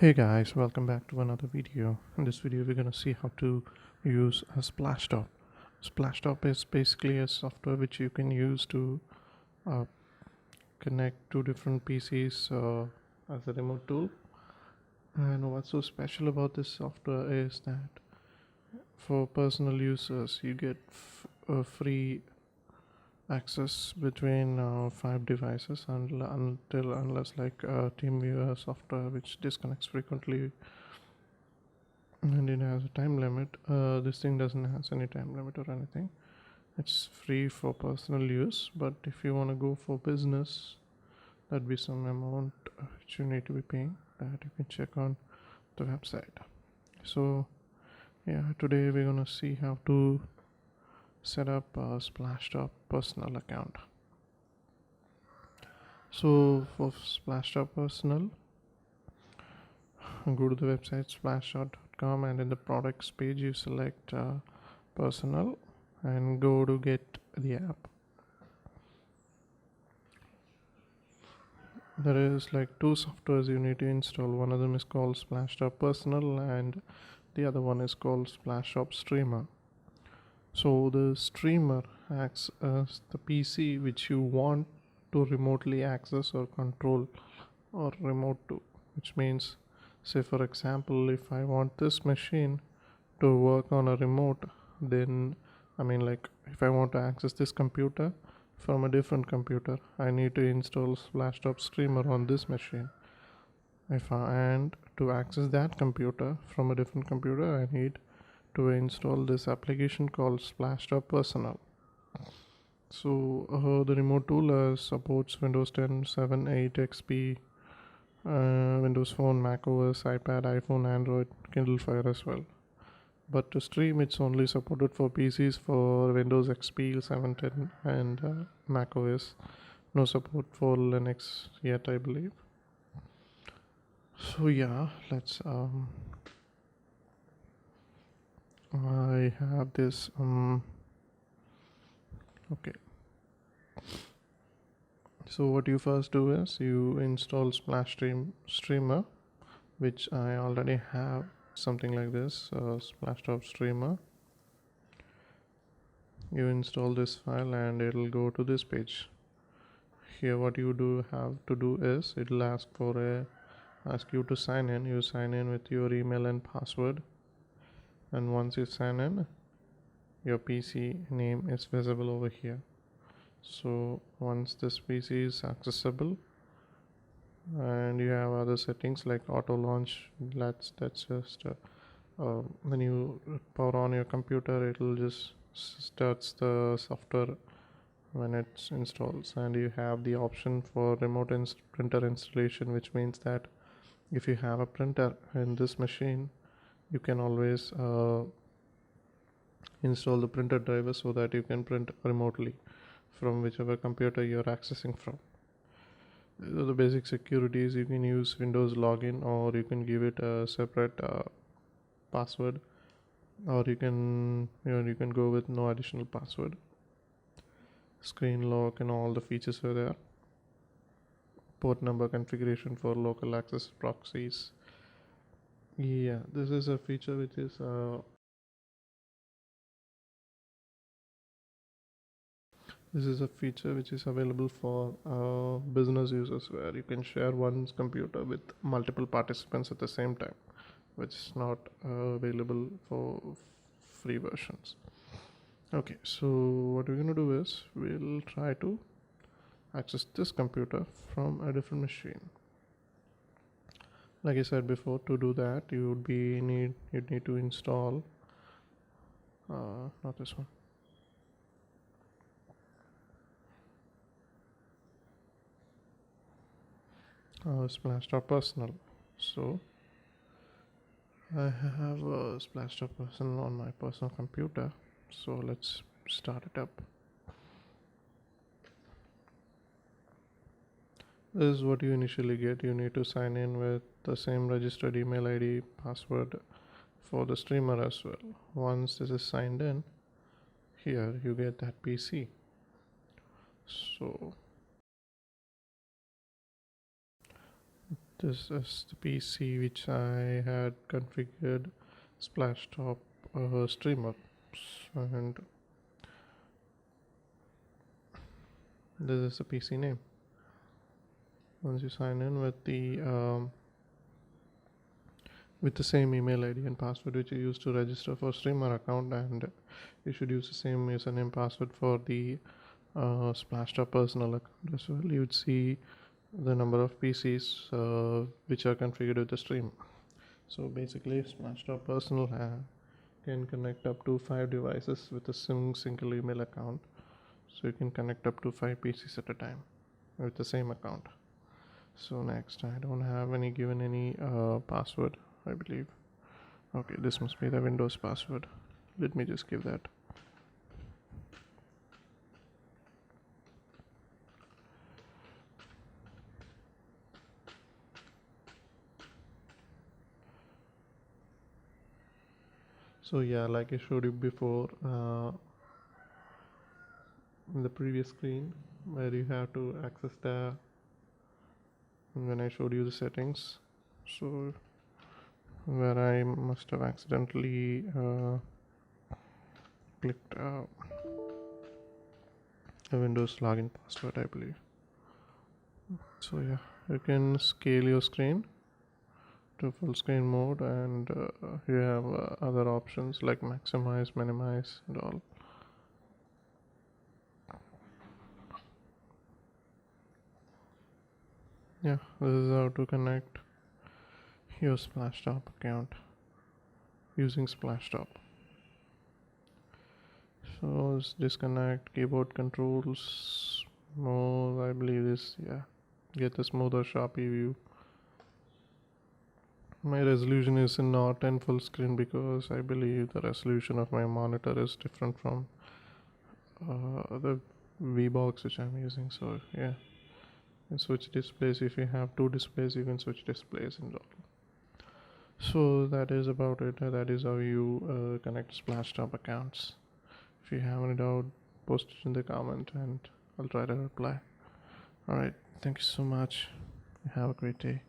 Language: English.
Hey guys, welcome back to another video. In this video, we're gonna see how to use a Splashtop. Splashtop is basically a software which you can use to uh, connect two different PCs as a remote tool. And what's so special about this software is that for personal users, you get free access between 5 devices unless like TeamViewer software which disconnects frequently and it has a time limit. This thing doesn't have any time limit or anything. It's free for personal use, but if you want to go for business, that'd be some amount which you need to be paying. That you can check on the website. So yeah, today we're gonna see how to set up a Splashtop personal account. So for Splashtop personal, go to the website splashtop.com, and in the products page you select personal and go to get the app. There is like two softwares you need to install. One of them is called Splashtop Personal and the other one is called Splashtop Streamer. So the streamer acts as the PC which you want to remotely access or control or remote to, which means, say for example, if I want this machine to work on a remote, then like if I want to access this computer from a different computer, I need to install Splashtop Streamer on this machine. And to access that computer from a different computer, I need to install this application called Splashtop Personal. So the remote tool supports Windows 10, 7, 8, XP, Windows Phone, Mac OS, iPad, iPhone, Android, Kindle Fire as well. But to stream, it's only supported for PCs for Windows XP, 7, 10, and Mac OS. No support for Linux yet, I believe. So yeah, let's. I have this. Okay. So what you first do is you install Streamer, which I already have. Something like this, Splashtop Streamer. You install this file and it'll go to this page. Here what you have to do is it'll ask you to sign in. You sign in with your email and password, and once you sign in, your PC name is visible over here. So once this PC is accessible and you have other settings like auto launch, that's just when you power on your computer, it'll just starts the software when it installs. And you have the option for remote printer installation, which means that if you have a printer in this machine, you can always install the printer driver so that you can print remotely from whichever computer you're accessing from. The basic securities, you can use Windows login, or you can give it a separate password, or you can go with no additional password. Screen lock and all the features are there. Port number configuration for local access proxies. Yeah, this is a feature which is available for business users, where you can share one computer with multiple participants at the same time, which is not available for free versions. Okay, so what we're gonna do is we'll try to access this computer from a different machine. Like I said before, to do that you'd need to install not this one. Splashtop Personal. So I have a Splashtop Personal on my personal computer. So let's start it up. This is what you initially get. You need to sign in with the same registered email ID, password for the streamer as well. Once this is signed in, here you get that PC. So This is the PC which I had configured Splashtop streamer, and this is the PC name. Once you sign in with the same email ID and password which you used to register for streamer account, and you should use the same username password for the Splashtop personal account as well. You'd see the number of PCs which are configured with the stream. So basically, Splashtop personal can connect up to 5 devices with a single email account. So you can connect up to 5 PCs at a time with the same account. So next, I don't have given any password, I believe. Okay, this must be the Windows password. Let me just give that. So yeah, like I showed you before in the previous screen, where you have to access when I showed you the settings, so where I must have accidentally clicked a Windows login password, I believe. So yeah, you can scale your screen to full screen mode, and you have other options like maximize, minimize, and all. Yeah, this is how to connect your Splashtop account using Splashtop. So let's disconnect keyboard controls more. I believe this, yeah, get a smoother sharpy view. My resolution is not in full screen because I believe the resolution of my monitor is different from the V-Box which I'm using. So yeah, you can switch displays. If you have 2 displays, you can switch displays and all. So that is about it. That is how you connect Splashtop accounts. If you have any doubt, post it in the comment and I'll try to reply. Alright, thank you so much. Have a great day.